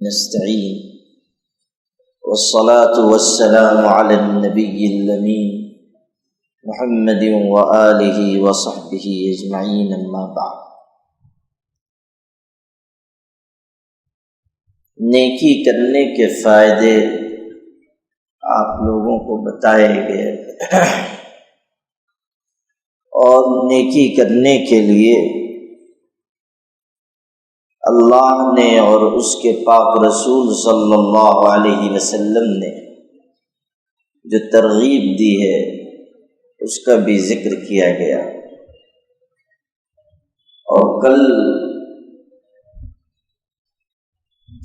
نستعين والصلاة والسلام على النبي الأمين محمد وآله وصحبه أجمعين أما بعد۔ نیکی کرنے کے فائدے آپ لوگوں کو بتائے گئے اور نیکی کرنے کے لیے اللہ نے اور اس کے پاک رسول صلی اللہ علیہ وسلم نے جو ترغیب دی ہے اس کا بھی ذکر کیا گیا، اور کل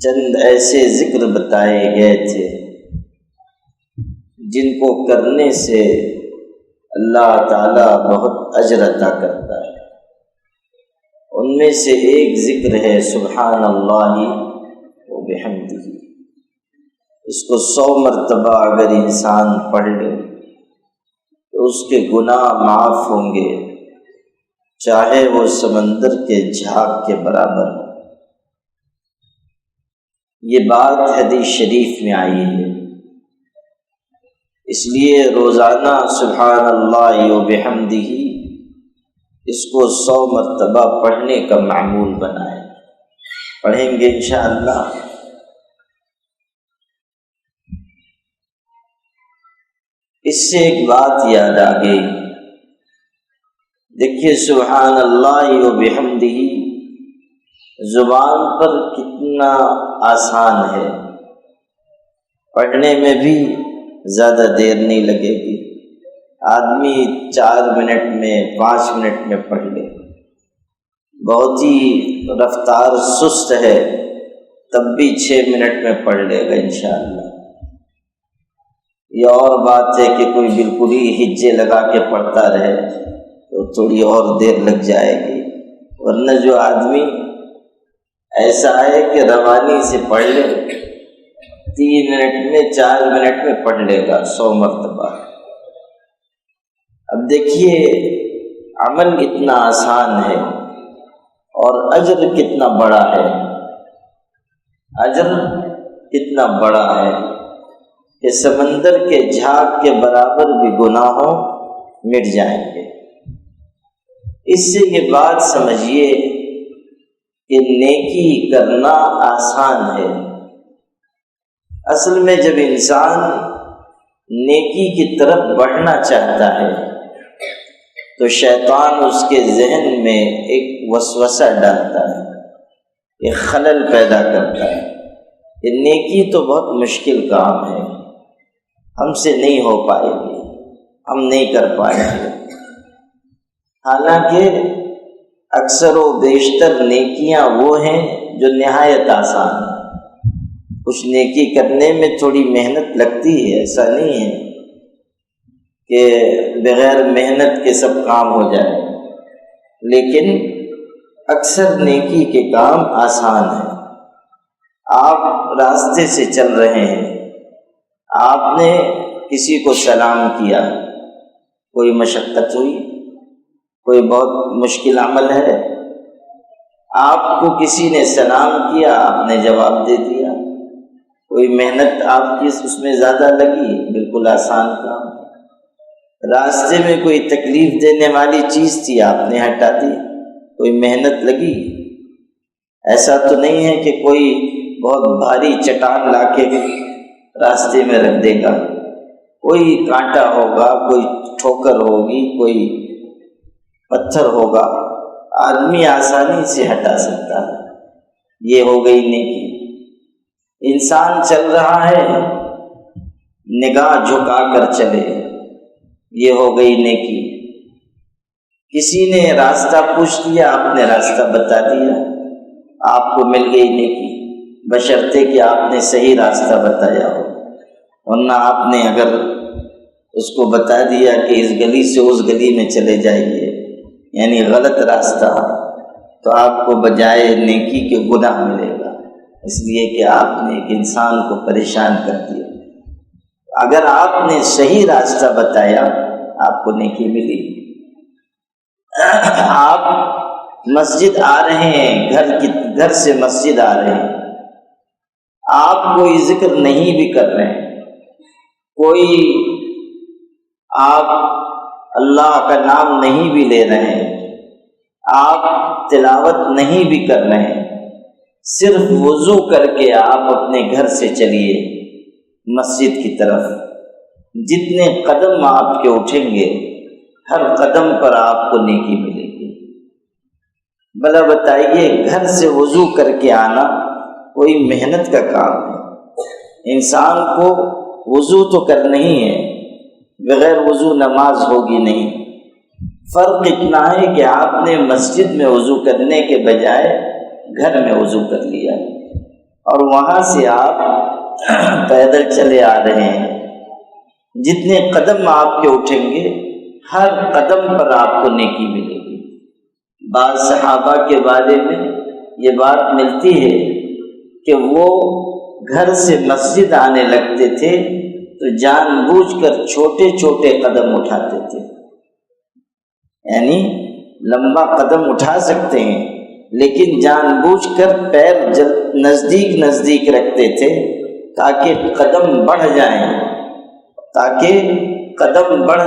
چند ایسے ذکر بتائے گئے تھے جن کو کرنے سے اللہ تعالی بہت اجر عطا کرتا ہے۔ ان میں سے ایک ذکر ہے سبحان اللہ و بحمدہ۔ اس کو 100 مرتبہ اگر انسان پڑھ لے تو اس کے گناہ معاف ہوں گے، چاہے وہ سمندر کے جھاگ کے برابر ہو۔ یہ بات حدیث شریف میں آئی ہے، اس لیے روزانہ سبحان اللہ و بحمدہ اس کو 100 مرتبہ پڑھنے کا معمول بنائیں۔ پڑھیں گے انشاءاللہ۔ اس سے ایک بات یاد آ گئی، دیکھیے سبحان اللہ و بحمدہ زبان پر کتنا آسان ہے، پڑھنے میں بھی زیادہ دیر نہیں لگے گی، آدمی 4 منٹ میں 5 منٹ میں پڑھ لے۔ بہت ہی رفتار سست ہے تب بھی 6 منٹ میں پڑھ لے گا انشاءاللہ۔ یہ اور بات ہے کہ کوئی بالکل ہی ہجے لگا کے پڑھتا رہے تو تھوڑی اور دیر لگ جائے گی، ورنہ جو آدمی ایسا ہے کہ روانی سے پڑھ لے 3 منٹ میں 4 منٹ میں پڑھ لے گا 100 مرتبہ۔ اب دیکھیے عمل اتنا آسان ہے اور اجر کتنا بڑا ہے، اجر کتنا بڑا ہے کہ سمندر کے جھاگ کے برابر بھی گناہوں مٹ جائیں گے۔ اس سے یہ بات سمجھیے کہ نیکی کرنا آسان ہے۔ اصل میں جب انسان نیکی کی طرف بڑھنا چاہتا ہے تو شیطان اس کے ذہن میں ایک وسوسہ ڈالتا ہے، ایک خلل پیدا کرتا ہے کہ نیکی تو بہت مشکل کام ہے، ہم سے نہیں ہو پائے گی، ہم نہیں کر پائیں گے۔ حالانکہ اکثر و بیشتر نیکیاں وہ ہیں جو نہایت آسان ہیں۔ کچھ نیکی کرنے میں تھوڑی محنت لگتی ہے، ایسا نہیں ہے کہ بغیر محنت کے سب کام ہو جائے، لیکن اکثر نیکی کے کام آسان ہیں۔ آپ راستے سے چل رہے ہیں، آپ نے کسی کو سلام کیا، کوئی مشقت ہوئی، کوئی بہت مشکل عمل ہے، آپ کو کسی نے سلام کیا، آپ نے جواب دے دیا، کوئی محنت آپ کی اس میں زیادہ لگی، بالکل آسان کام۔ راستے میں کوئی تکلیف دینے والی چیز تھی، آپ نے ہٹا دی، کوئی محنت لگی۔ ایسا تو نہیں ہے کہ کوئی بہت بھاری چٹان لا کے راستے میں رکھ دے گا، کوئی کانٹا ہوگا، کوئی ٹھوکر ہوگی، کوئی پتھر ہوگا، آدمی آسانی سے ہٹا سکتا ہے۔ یہ ہو گئی نیکی۔ انسان چل رہا ہے، نگاہ جھکا کر چلے، یہ ہو گئی نیکی۔ کسی نے راستہ پوچھ لیا، آپ نے راستہ بتا دیا، آپ کو مل گئی نیکی، بشرطے کہ آپ نے صحیح راستہ بتایا ہو، ورنہ آپ نے اگر اس کو بتا دیا کہ اس گلی سے اس گلی میں چلے جائیے، یعنی غلط راستہ، تو آپ کو بجائے نیکی کے گناہ ملے گا، اس لیے کہ آپ نے ایک انسان کو پریشان کر دیا۔ اگر آپ نے صحیح راستہ بتایا آپ کو نیکی ملی۔ آپ مسجد آ رہے ہیں، گھر سے مسجد آ رہے ہیں، آپ کوئی ذکر نہیں بھی کر رہے ہیں، کوئی آپ اللہ کا نام نہیں بھی لے رہے ہیں، آپ تلاوت نہیں بھی کر رہے ہیں، صرف وضو کر کے آپ اپنے گھر سے چلیے مسجد کی طرف، جتنے قدم آپ کے اٹھیں گے ہر قدم پر آپ کو نیکی ملے گی۔ بھلا بتائیے، گھر سے وضو کر کے آنا کوئی محنت کا کام ہے؟ انسان کو وضو تو کرنا ہی ہے، بغیر وضو نماز ہوگی نہیں۔ فرق اتنا ہے کہ آپ نے مسجد میں وضو کرنے کے بجائے گھر میں وضو کر لیا، اور وہاں سے آپ پیدل چلے آ رہے ہیں، جتنے قدم آپ کے اٹھیں گے ہر قدم پر آپ کو نیکی ملے گی۔ بعض صحابہ کے بارے میں یہ بات ملتی ہے کہ وہ گھر سے مسجد آنے لگتے تھے تو جان بوجھ کر چھوٹے چھوٹے قدم اٹھاتے تھے، یعنی لمبا قدم اٹھا سکتے ہیں لیکن جان بوجھ کر پیر نزدیک نزدیک رکھتے تھے تاکہ قدم بڑھ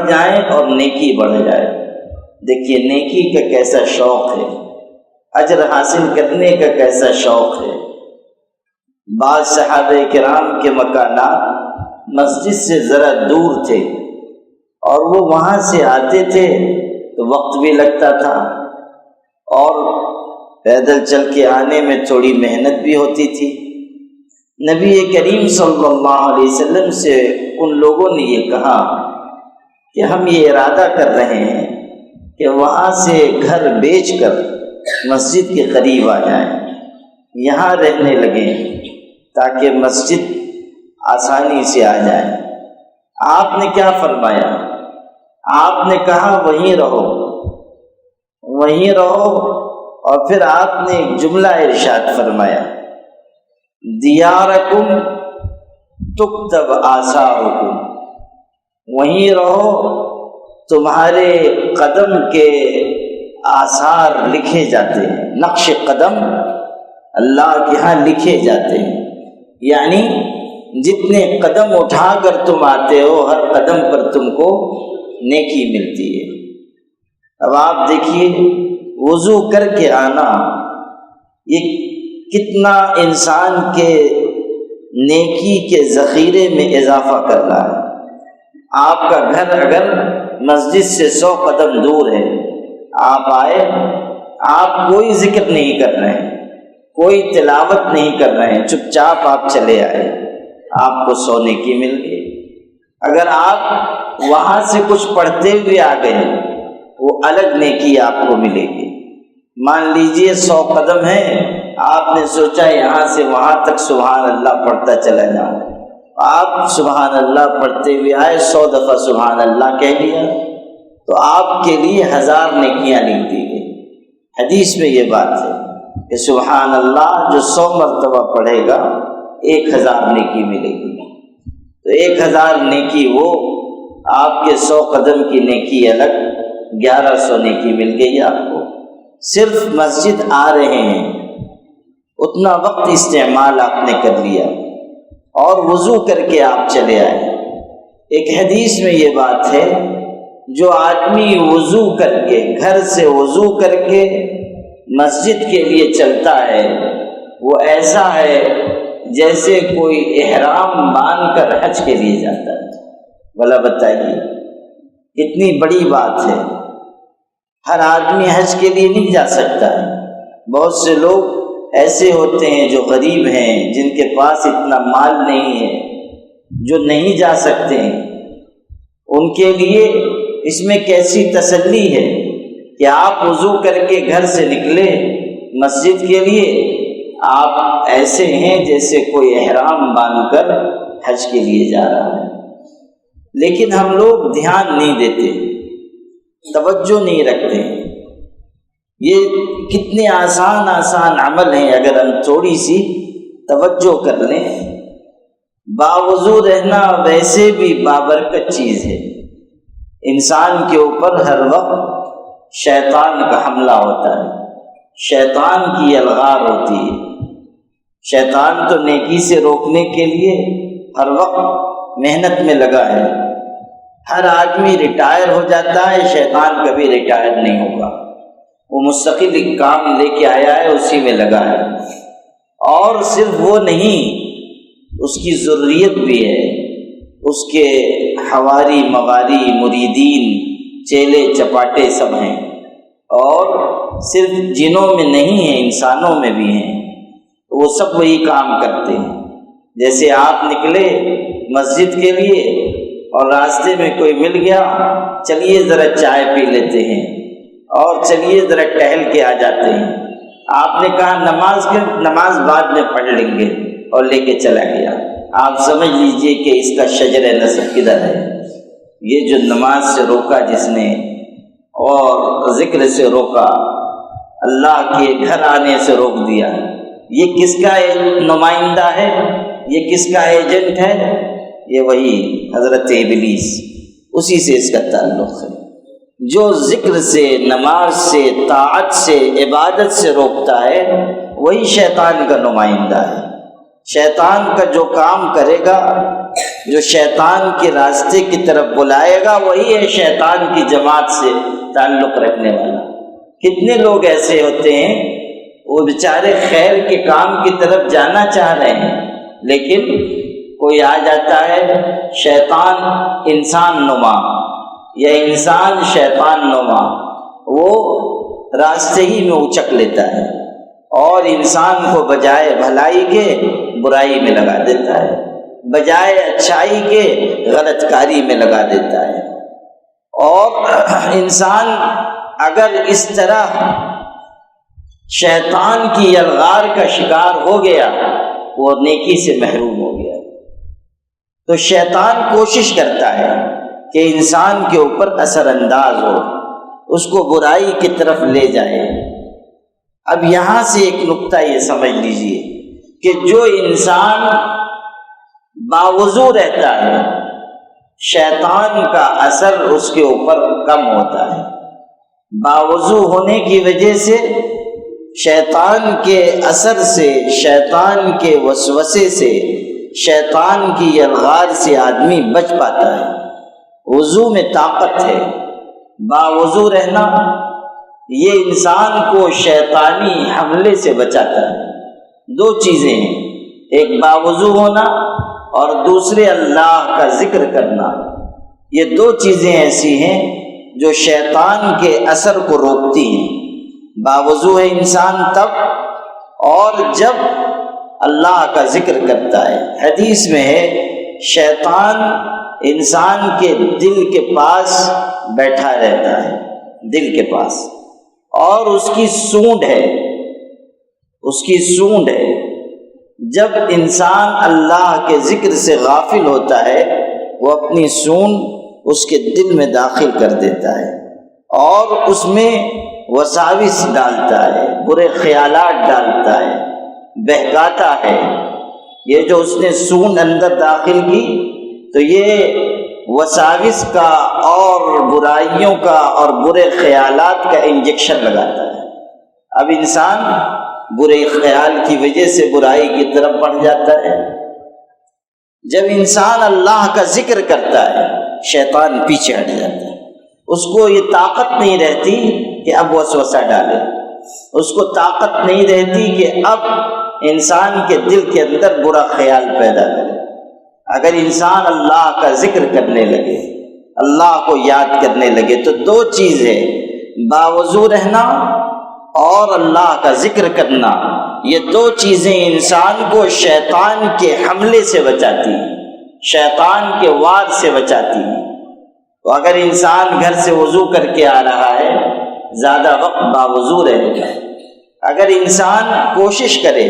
جائیں اور نیکی بڑھ جائے۔ دیکھیے نیکی کا کیسا شوق ہے، اجر حاصل کرنے کا کیسا شوق ہے۔ بعض صحابہ کرام کے مکانات مسجد سے ذرا دور تھے، اور وہ وہاں سے آتے تھے تو وقت بھی لگتا تھا، اور پیدل چل کے آنے میں تھوڑی محنت بھی ہوتی تھی۔ نبی کریم صلی اللہ علیہ وسلم سے ان لوگوں نے یہ کہا کہ ہم یہ ارادہ کر رہے ہیں کہ وہاں سے گھر بیچ کر مسجد کے قریب آ جائیں، یہاں رہنے لگیں تاکہ مسجد آسانی سے آ جائے۔ آپ نے کیا فرمایا؟ آپ نے کہا وہیں رہو، اور پھر آپ نے ایک جملہ ارشاد فرمایا، دیارکم تکتب آثارکم، وہیں رہو، تمہارے قدم کے آثار لکھے جاتے ہیں، نقش قدم اللہ کے ہاں لکھے جاتے ہیں، یعنی جتنے قدم اٹھا کر تم آتے ہو ہر قدم پر تم کو نیکی ملتی ہے۔ اب آپ دیکھیے، وضو کر کے آنا یہ کتنا انسان کے نیکی کے ذخیرے میں اضافہ کر رہا ہے۔ آپ کا گھر اگر مسجد سے 100 قدم دور ہے، آپ آئے، آپ کوئی ذکر نہیں کر رہے ہیں، کوئی تلاوت نہیں کر رہے ہیں، چپ چاپ آپ چلے آئے، آپ کو 100 نیکی مل گئی۔ اگر آپ وہاں سے کچھ پڑھتے ہوئے آ گئے، وہ الگ نیکی آپ کو ملے گی۔ مان لیجئے 100 قدم ہے، آپ نے سوچا یہاں سے وہاں تک سبحان اللہ پڑھتا چلا جاؤں، آپ سبحان اللہ پڑھتے ہوئے آئے، 100 دفعہ سبحان اللہ کہہ لیا، تو آپ کے لیے 1000 نیکیاں لکھ دی گئی۔ حدیث میں یہ بات ہے کہ سبحان اللہ جو 100 مرتبہ پڑھے گا 1000 نیکی ملے گی۔ تو 1000 نیکی وہ، آپ کے 100 قدم کی نیکی الگ، 1100 نیکی مل گئی آپ کو۔ صرف مسجد آ رہے ہیں، اتنا وقت استعمال آپ نے کر لیا، اور وضو کر کے آپ چلے آئے۔ ایک حدیث میں یہ بات ہے، جو آدمی وضو کر کے، گھر سے وضو کر کے مسجد کے لیے چلتا ہے، وہ ایسا ہے جیسے کوئی احرام باندھ کر حج کے لیے جاتا ہے۔ بھلا بتائیے کتنی بڑی بات ہے۔ ہر آدمی حج کے لیے نہیں جا سکتا ہے، بہت سے لوگ ایسے ہوتے ہیں جو غریب ہیں، جن کے پاس اتنا مال نہیں ہے، جو نہیں جا سکتے ہیں، ان کے لیے اس میں کیسی تسلی ہے کہ آپ وضو کر کے گھر سے نکلے مسجد کے لیے، آپ ایسے ہیں جیسے کوئی احرام باندھ کر حج کے لیے جا رہا ہے۔ لیکن ہم لوگ دھیان نہیں دیتے، توجہ نہیں رکھتے۔ یہ کتنے آسان عمل ہیں، اگر ہم تھوڑی سی توجہ کر لیں۔ باوضو رہنا ویسے بھی بابرکت چیز ہے۔ انسان کے اوپر ہر وقت شیطان کا حملہ ہوتا ہے، شیطان کی الغار ہوتی ہے، شیطان تو نیکی سے روکنے کے لیے ہر وقت محنت میں لگا ہے۔ ہر آدمی ریٹائر ہو جاتا ہے، شیطان کبھی ریٹائر نہیں ہوگا، وہ مستقل ایک کام لے کے آیا ہے، اسی میں لگا ہے۔ اور صرف وہ نہیں، اس کی ضروریت بھی ہے، اس کے حواری مواری مریدین چیلے چپاٹے سب ہیں، اور صرف جنوں میں نہیں ہیں، انسانوں میں بھی ہیں، وہ سب وہی کام کرتے ہیں۔ جیسے آپ نکلے مسجد کے لیے اور راستے میں کوئی مل گیا، چلیے ذرا چائے پی لیتے ہیں اور چلیے ذرا ٹہل کے آ جاتے ہیں۔ آپ نے کہا نماز بعد میں پڑھ لیں گے اور لے کے چلا گیا، آپ سمجھ لیجئے کہ اس کا شجر نسب کدھر ہے۔ یہ جو نماز سے روکا جس نے اور ذکر سے روکا، اللہ کے گھر آنے سے روک دیا، یہ کس کا نمائندہ ہے؟ یہ کس کا ایجنٹ ہے؟ یہ وہی حضرت ابلیس، اسی سے اس کا تعلق ہے۔ جو ذکر سے، نماز سے، طاعت سے، عبادت سے روکتا ہے، وہی شیطان کا نمائندہ ہے۔ شیطان کا جو کام کرے گا، جو شیطان کے راستے کی طرف بلائے گا، وہی ہے شیطان کی جماعت سے تعلق رکھنے والا۔ کتنے لوگ ایسے ہوتے ہیں، وہ بیچارے خیر کے کام کی طرف جانا چاہ رہے ہیں، لیکن کوئی آ جاتا ہے شیطان انسان نما یا انسان شیطان نما، وہ راستے ہی میں اچک لیتا ہے اور انسان کو بجائے بھلائی کے برائی میں لگا دیتا ہے، بجائے اچھائی کے غلط کاری میں لگا دیتا ہے۔ اور انسان اگر اس طرح شیطان کی الغار کا شکار ہو گیا، وہ نیکی سے محروم ہو گیا۔ تو شیطان کوشش کرتا ہے کہ انسان کے اوپر اثر انداز ہو، اس کو برائی کی طرف لے جائے۔ اب یہاں سے ایک نقطہ یہ سمجھ لیجئے کہ جو انسان باوضو رہتا ہے، شیطان کا اثر اس کے اوپر کم ہوتا ہے۔ باوضو ہونے کی وجہ سے شیطان کے اثر سے، شیطان کے وسوسے سے، شیطان کی الغار سے آدمی بچ پاتا ہے۔ وضو میں طاقت ہے، باوضو رہنا یہ انسان کو شیطانی حملے سے بچاتا ہے۔ دو چیزیں ہیں، ایک باوضو ہونا اور دوسرے اللہ کا ذکر کرنا۔ یہ دو چیزیں ایسی ہیں جو شیطان کے اثر کو روکتی ہیں۔ باوضو ہے انسان تب، اور جب اللہ کا ذکر کرتا ہے۔ حدیث میں ہے شیطان انسان کے دل کے پاس بیٹھا رہتا ہے، دل کے پاس، اور اس کی سونڈ ہے، اس کی سونڈ ہے۔ جب انسان اللہ کے ذکر سے غافل ہوتا ہے، وہ اپنی سونڈ اس کے دل میں داخل کر دیتا ہے اور اس میں وساوس ڈالتا ہے، برے خیالات ڈالتا ہے، بہکاتا ہے۔ یہ جو اس نے سونڈ اندر داخل کی، تو یہ وساوس کا اور برائیوں کا اور برے خیالات کا انجیکشن لگاتا ہے۔ اب انسان برے خیال کی وجہ سے برائی کی طرف بڑھ جاتا ہے۔ جب انسان اللہ کا ذکر کرتا ہے، شیطان پیچھے ہٹ جاتا ہے، اس کو یہ طاقت نہیں رہتی کہ اب وسوسہ ڈالے، اس کو طاقت نہیں رہتی کہ اب انسان کے دل کے اندر برا خیال پیدا کرے۔ اگر انسان اللہ کا ذکر کرنے لگے، اللہ کو یاد کرنے لگے، تو دو چیزیں، باوضو رہنا اور اللہ کا ذکر کرنا، یہ دو چیزیں انسان کو شیطان کے حملے سے بچاتی ہیں، شیطان کے وار سے بچاتی ہیں۔ تو اگر انسان گھر سے وضو کر کے آ رہا ہے، زیادہ وقت باوضو رہے گا۔ اگر انسان کوشش کرے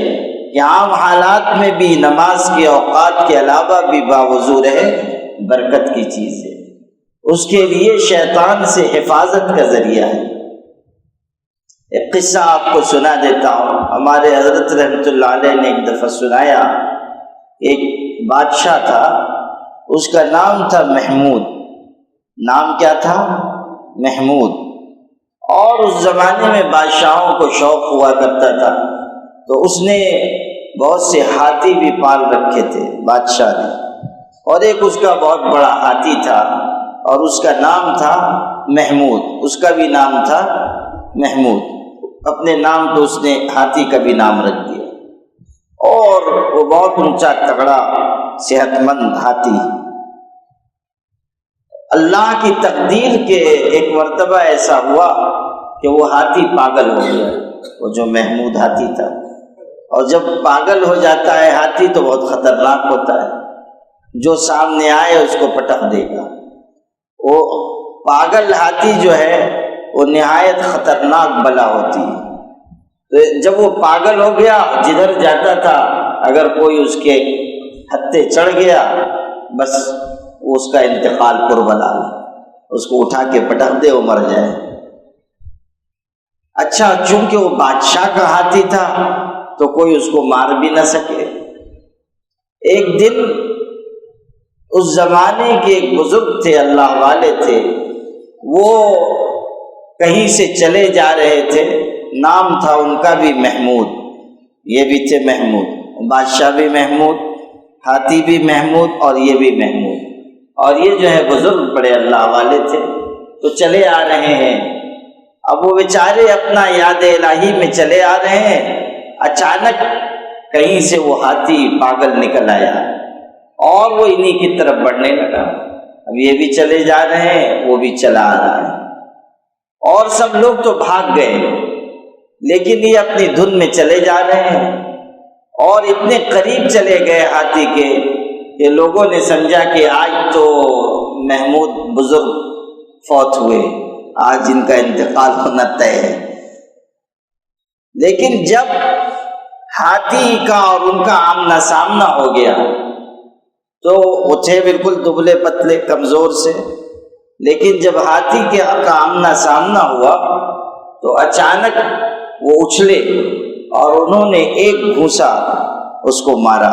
کہ عام حالات میں بھی نماز کے اوقات کے علاوہ بھی باوضو رہے، برکت کی چیز ہے، اس کے لیے شیطان سے حفاظت کا ذریعہ ہے۔ ایک قصہ آپ کو سنا دیتا ہوں، ہمارے حضرت رحمۃ اللہ علیہ نے ایک دفعہ سنایا۔ ایک بادشاہ تھا، اس کا نام تھا محمود۔ نام کیا تھا؟ محمود۔ اور اس زمانے میں بادشاہوں کو شوق ہوا کرتا تھا، تو اس نے بہت سے ہاتھی بھی پال رکھے تھے بادشاہ نے، اور ایک اس کا بہت بڑا ہاتھی تھا اور اس کا نام تھا محمود، اس کا بھی نام تھا محمود، اپنے نام پہ اس نے ہاتھی کا بھی نام رکھ دیا، اور وہ بہت اونچا تگڑا صحت مند ہاتھی۔ اللہ کی تقدیر کے ایک مرتبہ ایسا ہوا کہ وہ ہاتھی پاگل ہو گیا، وہ جو محمود ہاتھی تھا، اور جب پاگل ہو جاتا ہے ہاتھی تو بہت خطرناک ہوتا ہے، جو سامنے آئے اس کو پٹک دے گا۔ وہ پاگل ہاتھی جو ہے وہ نہایت خطرناک بلا ہوتی ہے، تو جب وہ پاگل ہو گیا جدھر جاتا تھا اگر کوئی اس کے ہتھے چڑھ گیا بس اس کا انتقال قربلا، اس کو اٹھا کے پٹک دے وہ مر جائے۔ اچھا چونکہ وہ بادشاہ کا ہاتھی تھا تو کوئی اس کو مار بھی نہ سکے۔ ایک دن اس زمانے کے ایک بزرگ تھے، اللہ والے تھے، وہ کہیں سے چلے جا رہے تھے، نام تھا ان کا بھی محمود، یہ بھی تھے محمود، بادشاہ بھی محمود، ہاتھی بھی محمود اور یہ بھی محمود، اور یہ جو ہے بزرگ بڑے اللہ والے تھے، تو چلے آ رہے ہیں۔ اب وہ بیچارے اپنا یاد الہی میں چلے آ رہے ہیں، اچانک کہیں سے وہ ہاتھی پاگل نکل آیا اور وہ انہی کی طرف بڑھنے لگا۔ اب یہ بھی چلے جا رہے ہیں، وہ بھی چلا آ رہا ہے، اور سب لوگ تو بھاگ گئے، لیکن یہ اپنی دھن میں چلے جا رہے ہیں، اور اتنے قریب چلے گئے ہاتھی کے کہ لوگوں نے سمجھا کہ آج تو محمود بزرگ فوت ہوئے، آج ان کا انتقال ہونا طے ہے۔ لیکن جب ہاتھی کا اور ان کا آمنا سامنا ہو گیا تو وہ تھے بالکل دبلے پتلے کمزور سے، لیکن جب ہاتھی کا آمنا سامنا ہوا تو اچانک وہ اچھلے اور انہوں نے ایک گھونسا اس کو مارا،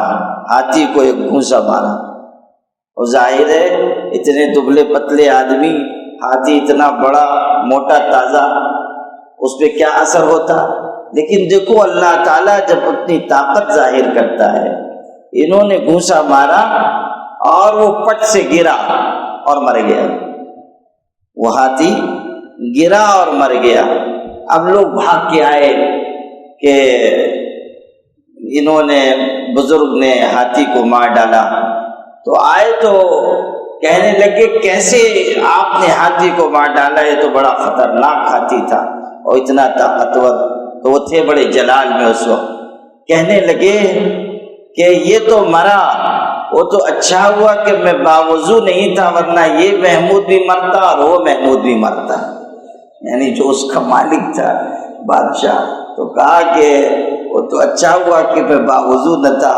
ہاتھی کو ایک گھونسا مارا۔ اور ظاہر ہے اتنے دبلے پتلے آدمی، ہاتھی اتنا بڑا موٹا تازہ، اس پہ کیا اثر ہوتا۔ لیکن دیکھو اللہ تعالیٰ جب اپنی طاقت ظاہر کرتا ہے، انہوں نے گھونسا مارا اور وہ پٹ سے گرا اور مر گیا، وہ ہاتھی گرا اور مر گیا۔ اب لوگ بھاگ کے آئے کہ انہوں نے بزرگ نے ہاتھی کو مار ڈالا، تو آئے تو کہنے لگے کیسے آپ نے ہاتھی کو مار ڈالا، یہ تو بڑا خطرناک ہاتھی تھا اور اتنا طاقتور۔ تو وہ تھے بڑے جلال میں اس وقت، کہنے لگے کہ یہ تو مرا، وہ تو اچھا ہوا کہ میں باوضو نہیں تھا، ورنہ یہ محمود بھی مرتا اور وہ محمود بھی مرتا۔ یعنی جو اس کا مالک تھا بادشاہ، تو کہا کہ وہ تو اچھا ہوا کہ میں باوضو نہ تھا،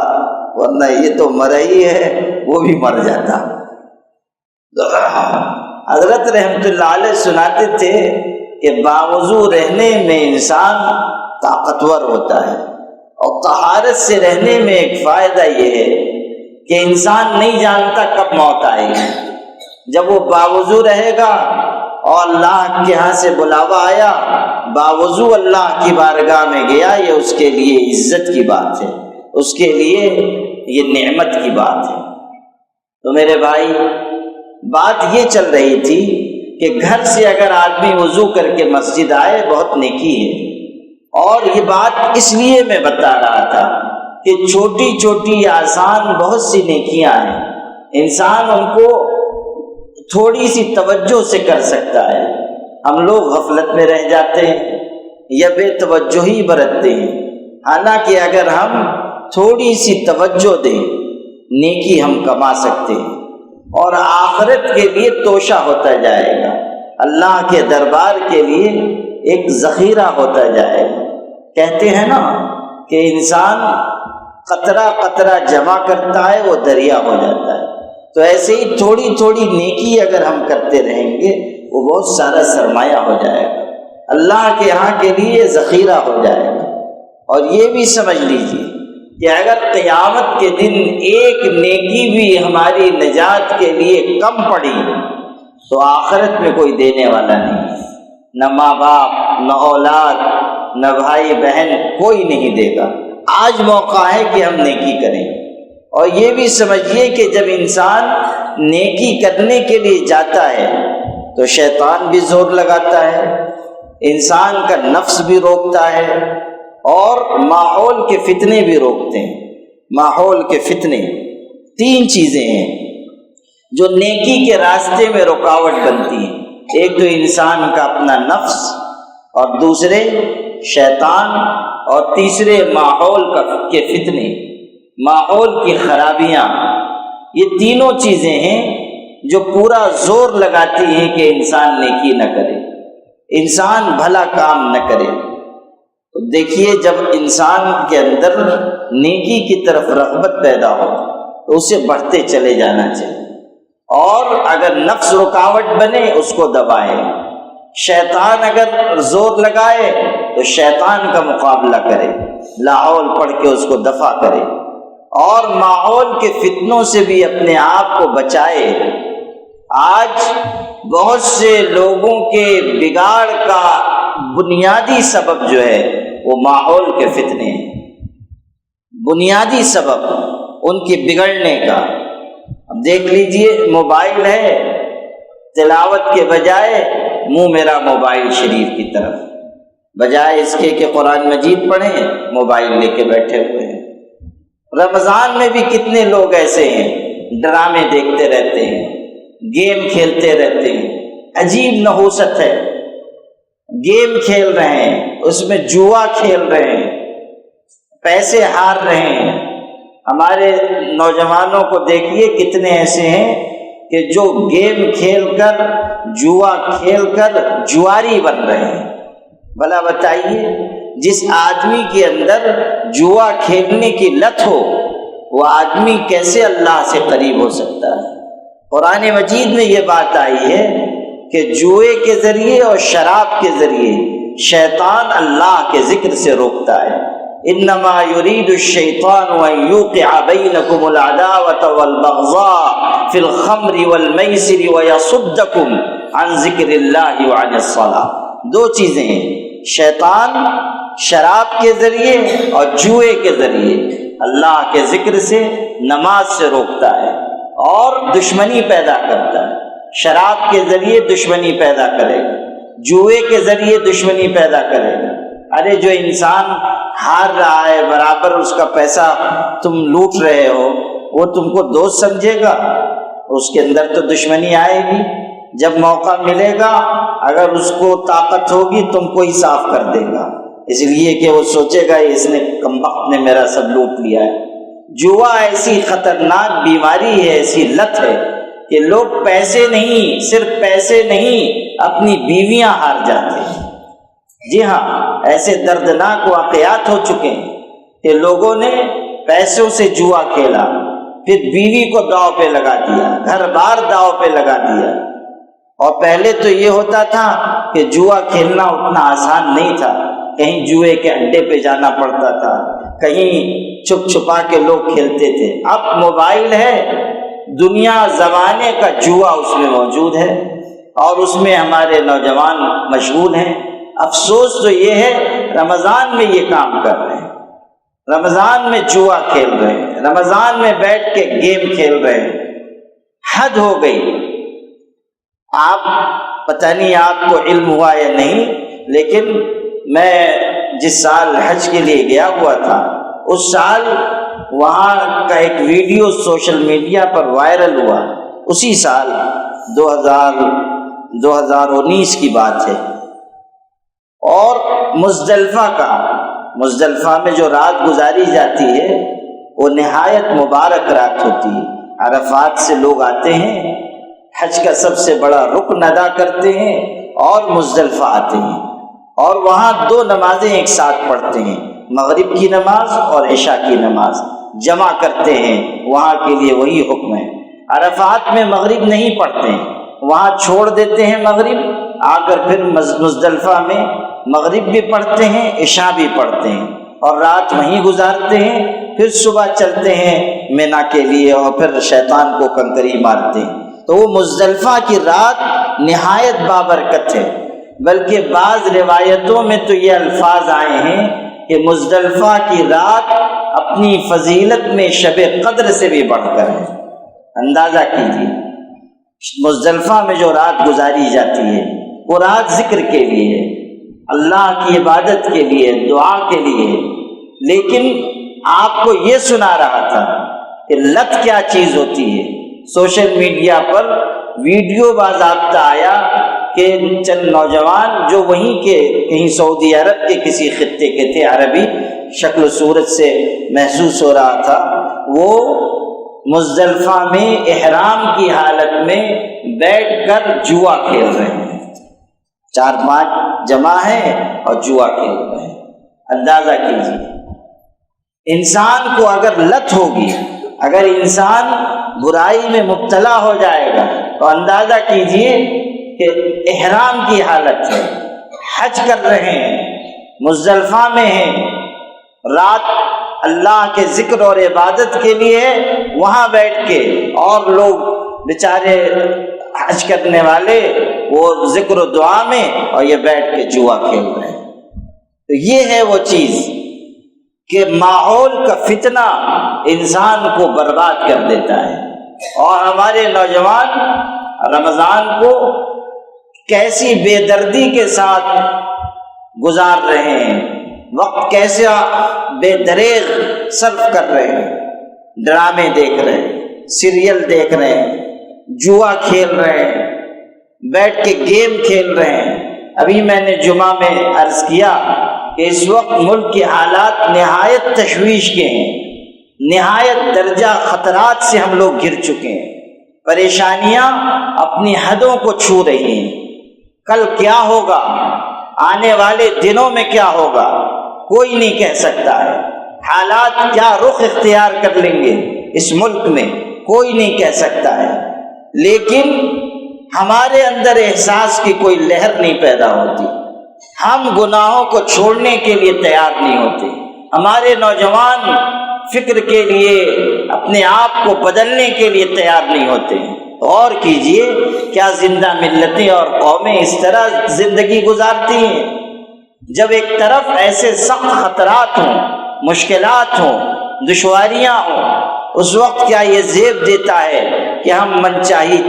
ورنہ یہ تو مرا ہی ہے، وہ بھی مر جاتا۔ حضرت رحمت اللہ علیہ سناتے تھے کہ باوضو رہنے میں انسان طاقتور ہوتا ہے، اور طہارت سے رہنے میں ایک فائدہ یہ ہے کہ انسان نہیں جانتا کب موت آئے گی۔ جب وہ باوضو رہے گا اور اللہ کے ہاں سے بلاوا آیا، باوضو اللہ کی بارگاہ میں گیا، یہ اس کے لیے عزت کی بات ہے، اس کے لیے یہ نعمت کی بات ہے۔ تو میرے بھائی بات یہ چل رہی تھی کہ گھر سے اگر آدمی وضو کر کے مسجد آئے بہت نیکی ہے، اور یہ بات اس لیے میں بتا رہا تھا کہ چھوٹی چھوٹی آسان بہت سی نیکیاں ہیں، انسان ان کو تھوڑی سی توجہ سے کر سکتا ہے۔ ہم لوگ غفلت میں رہ جاتے ہیں یا بے توجہی برتتے ہیں، حالانکہ اگر ہم تھوڑی سی توجہ دیں نیکی ہم کما سکتے ہیں، اور آخرت کے لیے توشہ ہوتا جائے گا، اللہ کے دربار کے لیے ایک ذخیرہ ہوتا جائے گا۔ کہتے ہیں نا کہ انسان قطرہ قطرہ جمع کرتا ہے وہ دریا ہو جاتا ہے، تو ایسے ہی تھوڑی تھوڑی نیکی اگر ہم کرتے رہیں گے وہ بہت سارا سرمایہ ہو جائے گا، اللہ کے یہاں کے لیے ذخیرہ ہو جائے گا۔ اور یہ بھی سمجھ لیجیے کہ اگر قیامت کے دن ایک نیکی بھی ہماری نجات کے لیے کم پڑی تو آخرت میں کوئی دینے والا نہیں، نہ ماں باپ، نہ اولاد، نہ بھائی بہن، کوئی نہیں دے گا۔ آج موقع ہے کہ ہم نیکی کریں۔ اور یہ بھی سمجھیے کہ جب انسان نیکی کرنے کے لیے جاتا ہے تو شیطان بھی زور لگاتا ہے، انسان کا نفس بھی روکتا ہے، اور ماحول کے فتنے بھی روکتے ہیں۔ ماحول کے فتنے 3 چیزیں ہیں جو نیکی کے راستے میں رکاوٹ بنتی ہیں۔ ایک تو انسان کا اپنا نفس، اور دوسرے شیطان، اور تیسرے ماحول کے فتنے، ماحول کی خرابیاں۔ یہ تینوں چیزیں ہیں جو پورا زور لگاتی ہیں کہ انسان نیکی نہ کرے، انسان بھلا کام نہ کرے۔ تو دیکھیے، جب انسان کے اندر نیکی کی طرف رغبت پیدا ہو تو اسے بڑھتے چلے جانا چاہیے، اور اگر نفس رکاوٹ بنے اس کو دبائے۔ شیطان اگر زور لگائے تو شیطان کا مقابلہ کرے، لا حول پڑھ کے اس کو دفع کرے، اور ماحول کے فتنوں سے بھی اپنے آپ کو بچائے۔ آج بہت سے لوگوں کے بگاڑ کا بنیادی سبب جو ہے وہ ماحول کے فتنے ہیں، بنیادی سبب ان کے بگڑنے کا۔ اب دیکھ لیجئے، موبائل ہے، تلاوت کے بجائے منہ میرا موبائل شریف کی طرف، بجائے اس کے کہ قرآن مجید پڑھیں موبائل لے کے بیٹھے ہوئے ہیں۔ رمضان میں بھی کتنے لوگ ایسے ہیں، ڈرامے دیکھتے رہتے ہیں، گیم کھیلتے رہتے ہیں۔ عجیب نحوست ہے، گیم کھیل رہے ہیں، اس میں جوا کھیل رہے ہیں، پیسے ہار رہے ہیں۔ ہمارے نوجوانوں کو دیکھیے، کتنے ایسے ہیں کہ جو گیم کھیل کر، جوا کھیل کر جواری بن رہے ہیں۔ بھلا بتائیے، جس آدمی کے اندر جوا کھیلنے کی لت ہو وہ آدمی کیسے اللہ سے قریب ہو سکتا ہے؟ قرآن مجید میں یہ بات آئی ہے کہ جوئے کے ذریعے اور شراب کے ذریعے شیطان اللہ کے ذکر سے روکتا ہے۔ انما يريد الشيطان ان يوقع بينكم العداوة والبغضاء في الخمر والميسر ويصدكم عن ذکر اللہ وعن الصلاة۔ 2 چیزیں ہیں، شیطان شراب کے ذریعے اور جوئے کے ذریعے اللہ کے ذکر سے، نماز سے روکتا ہے اور دشمنی پیدا کرتا ہے۔ شراب کے ذریعے دشمنی پیدا کرے گا، جوئے کے ذریعے دشمنی پیدا کرے گا۔ ارے جو انسان ہار رہا ہے، برابر اس کا پیسہ تم لوٹ رہے ہو، وہ تم کو دوست سمجھے گا؟ اس کے اندر تو دشمنی آئے گی۔ جب موقع ملے گا، اگر اس کو طاقت ہوگی تم کو ہی صاف کر دے گا، اس لیے کہ وہ سوچے گا اس نے کمبخت نے میرا سب لوٹ لیا ہے۔ جوا ایسی خطرناک بیماری ہے، ایسی لت ہے کہ لوگ پیسے نہیں، صرف پیسے نہیں، اپنی بیویاں ہار جاتے ہیں۔ جی ہاں، ایسے دردناک واقعات ہو چکے ہیں کہ لوگوں نے پیسوں سے جوا کھیلا، پھر بیوی کو داؤ پہ لگا دیا، گھر بار داؤ پہ لگا دیا۔ اور پہلے تو یہ ہوتا تھا کہ جوا کھیلنا اتنا آسان نہیں تھا، کہیں جوئے کے اڈے پہ جانا پڑتا تھا، کہیں چھپ چھپا کے لوگ کھیلتے تھے۔ اب موبائل ہے، دنیا زمانے کا جوا اس میں موجود ہے، اور اس میں ہمارے نوجوان مشغول ہیں۔ افسوس تو یہ ہے رمضان میں یہ کام کر رہے ہیں، رمضان میں جوا کھیل رہے ہیں، رمضان میں بیٹھ کے گیم کھیل رہے ہیں۔ حد ہو گئی۔ آپ پتہ نہیں آپ کو علم ہوا یا نہیں، لیکن میں جس سال حج کے لیے گیا ہوا تھا، اس سال وہاں کا ایک ویڈیو سوشل میڈیا پر وائرل ہوا، اسی سال 2019 کی بات ہے، اور مزدلفہ میں جو رات گزاری جاتی ہے وہ نہایت مبارک رات ہوتی ہے۔ عرفات سے لوگ آتے ہیں، حج کا سب سے بڑا رکن ادا کرتے ہیں، اور مزدلفہ آتے ہیں، اور وہاں 2 نمازیں ایک ساتھ پڑھتے ہیں، مغرب کی نماز اور عشاء کی نماز جمع کرتے ہیں۔ وہاں کے لیے وہی حکم ہے۔ عرفات میں مغرب نہیں پڑھتے ہیں، وہاں چھوڑ دیتے ہیں مغرب، آ کر پھر مزدلفہ میں مغرب بھی پڑھتے ہیں، عشاء بھی پڑھتے ہیں، اور رات وہیں گزارتے ہیں، پھر صبح چلتے ہیں مینا کے لیے، اور پھر شیطان کو کنکری مارتے ہیں۔ تو وہ مزدلفہ کی رات نہایت بابرکت ہے، بلکہ بعض روایتوں میں تو یہ الفاظ آئے ہیں کہ مزدلفہ کی رات اپنی فضیلت میں شب قدر سے بھی بڑھ کر ہے۔ اندازہ کیجیے، مزدلفہ میں جو رات گزاری جاتی ہے وہ رات ذکر کے لیے ہے، اللہ کی عبادت کے لیے، دعا کے لیے، لیکن آپ کو یہ سنا رہا تھا کہ لت کیا چیز ہوتی ہے۔ سوشل میڈیا پر ویڈیو باضابطہ آیا کہ چند نوجوان جو وہیں کے کہیں سعودی عرب کے کسی خطے کے تھے، عربی شکل و صورت سے محسوس ہو رہا تھا، وہ مزدلفہ میں احرام کی حالت میں بیٹھ کر جوا کھیل رہے ہیں، 4-5 جمع ہیں اور جوا کھیل رہے ہیں۔ اندازہ کیجیے، انسان کو اگر لت ہوگی، اگر انسان برائی میں مبتلا ہو جائے گا تو اندازہ کیجیے کہ احرام کی حالت ہے، حج کر رہے ہیں، مزدلفہ میں ہیں، رات اللہ کے ذکر اور عبادت کے لیے وہاں بیٹھ کے، اور لوگ بیچارے حج کرنے والے وہ ذکر و دعا میں اور یہ بیٹھ کے جوا کھیل رہے ہیں۔ تو یہ ہے وہ چیز کہ ماحول کا فتنہ انسان کو برباد کر دیتا ہے۔ اور ہمارے نوجوان رمضان کو کیسی بے دردی کے ساتھ گزار رہے ہیں، وقت کیسے بے دریغ صرف کر رہے ہیں، ڈرامے دیکھ رہے ہیں، سیریل دیکھ رہے ہیں، جوا کھیل رہے ہیں، بیٹھ کے گیم کھیل رہے ہیں۔ ابھی میں نے جمعہ میں عرض کیا کہ اس وقت ملک کے حالات نہایت تشویش کے ہیں، نہایت درجہ خطرات سے ہم لوگ گر چکے ہیں، پریشانیاں اپنی حدوں کو چھو رہی ہیں۔ کل کیا ہوگا، آنے والے دنوں میں کیا ہوگا، کوئی نہیں کہہ سکتا ہے۔ حالات کیا رخ اختیار کر لیں گے اس ملک میں، کوئی نہیں کہہ سکتا ہے، لیکن ہمارے اندر احساس کی کوئی لہر نہیں پیدا ہوتی، ہم گناہوں کو چھوڑنے کے لیے تیار نہیں ہوتے، ہمارے نوجوان فکر کے لیے اپنے آپ کو بدلنے کے لیے تیار نہیں ہوتے۔ غور کیجئے، کیا زندہ ملتیں اور قومیں اس طرح زندگی گزارتی ہیں؟ جب ایک طرف ایسے سخت خطرات ہوں، مشکلات ہوں، دشواریاں ہوں، اس وقت کیا یہ زیب دیتا ہے کہ ہم منچاہی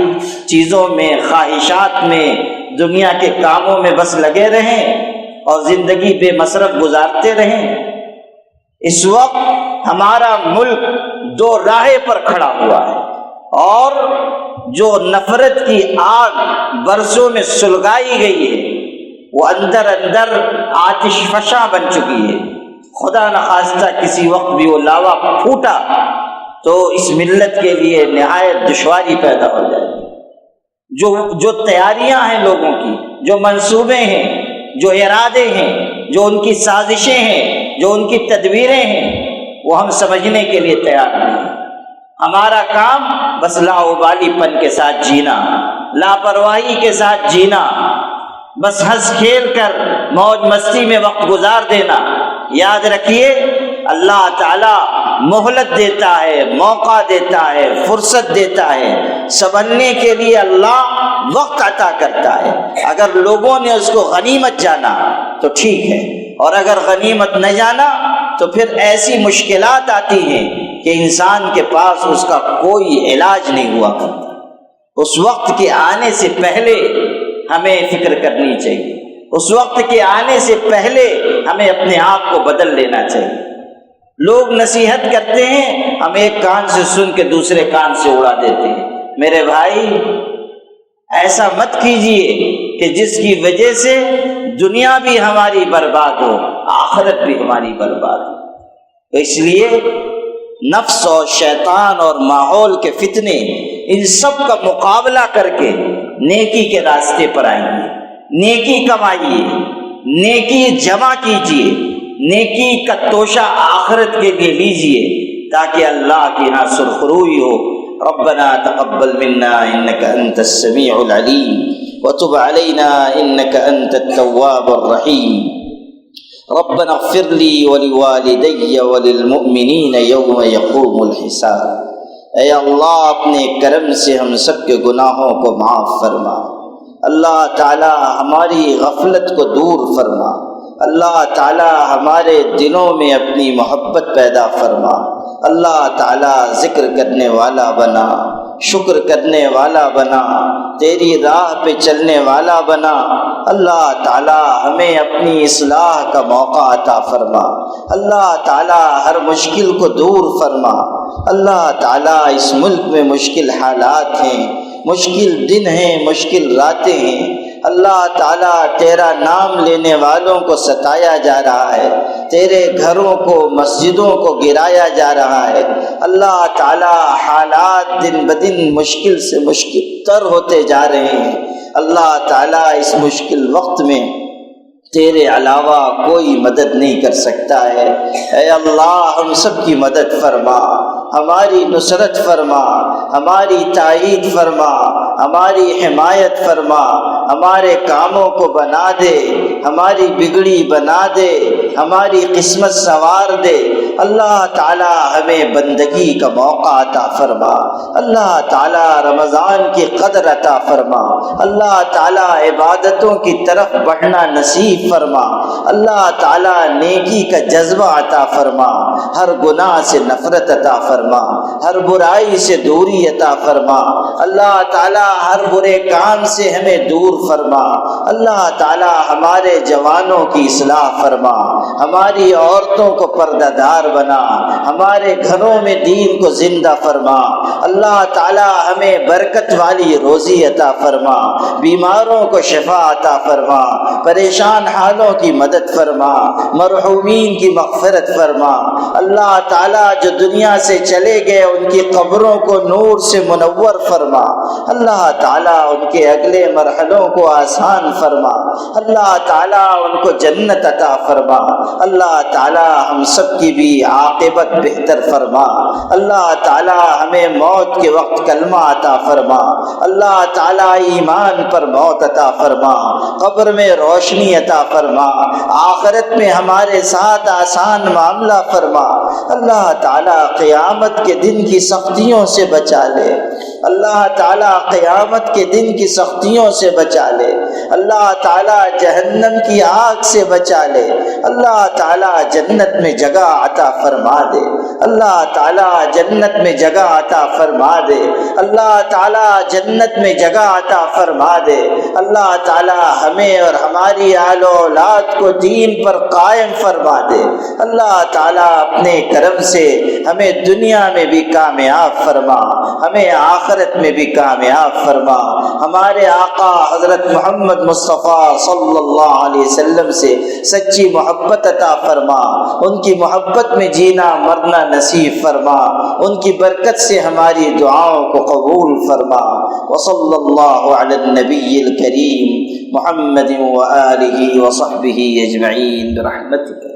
چیزوں میں، خواہشات میں، دنیا کے کاموں میں بس لگے رہیں اور زندگی بے مصرف گزارتے رہیں؟ اس وقت ہمارا ملک دو راہیں پر کھڑا ہوا ہے، اور جو نفرت کی آگ برسوں میں سلگائی گئی ہے وہ اندر اندر آتش فشاں بن چکی ہے۔ خدا نخواستہ کسی وقت بھی وہ لاوا پھوٹا تو اس ملت کے لیے نہایت دشواری پیدا ہو جائے گی۔ جو تیاریاں ہیں لوگوں کی، جو منصوبے ہیں، جو ارادے ہیں، جو ان کی سازشیں ہیں، جو ان کی تدبیریں ہیں، وہ ہم سمجھنے کے لیے تیار نہیں ہیں۔ ہمارا کام بس لاؤبالی پن کے ساتھ جینا، لاپرواہی کے ساتھ جینا، بس ہنس کھیل کر موج مستی میں وقت گزار دینا۔ یاد رکھیے، اللہ تعالی مہلت دیتا ہے، موقع دیتا ہے، فرصت دیتا ہے، سنبھلنے کے لیے اللہ وقت عطا کرتا ہے۔ اگر لوگوں نے اس کو غنیمت جانا تو ٹھیک ہے، اور اگر غنیمت نہ جانا تو پھر ایسی مشکلات آتی ہیں کہ انسان کے پاس اس کا کوئی علاج نہیں ہوا کرتا۔ اس وقت کے آنے سے پہلے ہمیں فکر کرنی چاہیے، اس وقت کے آنے سے پہلے ہمیں اپنے آپ کو بدل لینا چاہیے۔ لوگ نصیحت کرتے ہیں، ہم ایک کان سے سن کے دوسرے کان سے اڑا دیتے ہیں۔ میرے بھائی، ایسا مت کیجیے کہ جس کی وجہ سے دنیا بھی ہماری برباد ہو، آخرت بھی ہماری برباد ہو۔ تو اس لیے نفس اور شیطان اور ماحول کے فتنے، ان سب کا مقابلہ کر کے نیکی کے راستے پر آئیے، نیکی کمائیے، نیکی جمع کیجیے، نیکی کا توشہ آخرت کے لیے لیجیے، تاکہ اللہ کی یہاں سرخروئی ہو۔ ربنا تقبل منا انك انت السميع العليم وتب علينا انك انت التواب الرحيم ربنا اغفر لي ولوالدي وللمؤمنين يوم يقوم الحساب۔ اے اللہ، اپنے کرم سے ہم سب کے گناہوں کو معاف فرما۔ اللہ تعالی ہماری غفلت کو دور فرما، اللہ تعالی ہمارے دلوں میں اپنی محبت پیدا فرما، اللہ تعالی ذکر کرنے والا بنا، شکر کرنے والا بنا، تیری راہ پہ چلنے والا بنا۔ اللہ تعالی ہمیں اپنی اصلاح کا موقع عطا فرما، اللہ تعالی ہر مشکل کو دور فرما۔ اللہ تعالی اس ملک میں مشکل حالات ہیں، مشکل دن ہیں، مشکل راتیں ہیں۔ اللہ تعالیٰ تیرا نام لینے والوں کو ستایا جا رہا ہے، تیرے گھروں کو، مسجدوں کو گرایا جا رہا ہے۔ اللہ تعالیٰ حالات دن بدن مشکل سے مشکل تر ہوتے جا رہے ہیں۔ اللہ تعالیٰ اس مشکل وقت میں تیرے علاوہ کوئی مدد نہیں کر سکتا ہے۔ اے اللہ ہم سب کی مدد فرما، ہماری نصرت فرما، ہماری تائید فرما، ہماری حمایت فرما، ہمارے کاموں کو بنا دے، ہماری بگڑی بنا دے، ہماری قسمت سنوار دے۔ اللہ تعالی ہمیں بندگی کا موقع عطا فرما، اللہ تعالی رمضان کی قدر عطا فرما، اللہ تعالی عبادتوں کی طرف بڑھنا نصیب فرما، اللہ تعالی نیکی کا جذبہ عطا فرما، ہر گناہ سے نفرت عطا فرما، ہر برائی سے دوری عطا فرما، اللہ تعالی ہر برے کام سے ہمیں دور فرما۔ اللہ تعالی ہمارے جوانوں کی اصلاح فرما، ہماری عورتوں کو پردہ دار بنا، ہمارے گھروں میں دین کو زندہ فرما۔ اللہ تعالی ہمیں برکت والی روزی عطا فرما، بیماروں کو شفا عطا فرما، پریشان حالوں کی مدد فرما، مرحومین کی مغفرت فرما۔ اللہ تعالی جو دنیا سے چلے گئے ان کی قبروں کو نور سے منور فرما، اللہ تعالی ان کے اگلے مرحلوں کو آسان فرما، اللہ تعالی ان کو جنت عطا فرما، اللہ تعالی ہم سب کی بھی عاقبت بہتر فرما، اللہ تعالی ہمیں موت کے وقت کلمہ عطا فرما، اللہ تعالی ایمان پر موت عطا فرما، قبر میں روشنی عطا فرما، آخرت میں ہمارے ساتھ آسان معاملہ فرما۔ اللہ تعالی قیامت کے دن کی سختیوں سے بچا لے، اللہ تعالی قیامت کے دن کی سختیوں سے بچا لے، اللہ تعالی جہنم کی آگ سے بچا لے، اللہ تعالی جنت میں جگہ عطا فرما دے، اللہ تعالی جنت میں جگہ عطا فرما دے، اللہ تعالی جنت میں جگہ عطا فرما دے۔ اللہ تعالی ہمیں اور ہماری آل و اولاد کو دین پر قائم فرما دے، اللہ تعالی اپنے کرم سے ہمیں دنیا میں بھی کامیاب فرما، ہمیں آخرت میں بھی کامیاب فرما۔ ہمارے آقا حضرت محمد مصطفیٰ صلی اللہ علیہ وسلم سے سچی محبت عطا فرما، ان کی محبت میں جینا مرنا نصیب فرما، ان کی برکت سے ہماری دعاؤں کو قبول فرما۔ وصلی اللہ علی النبی الکریم محمد وآلہ وصحبہ اجمعین برحمتک۔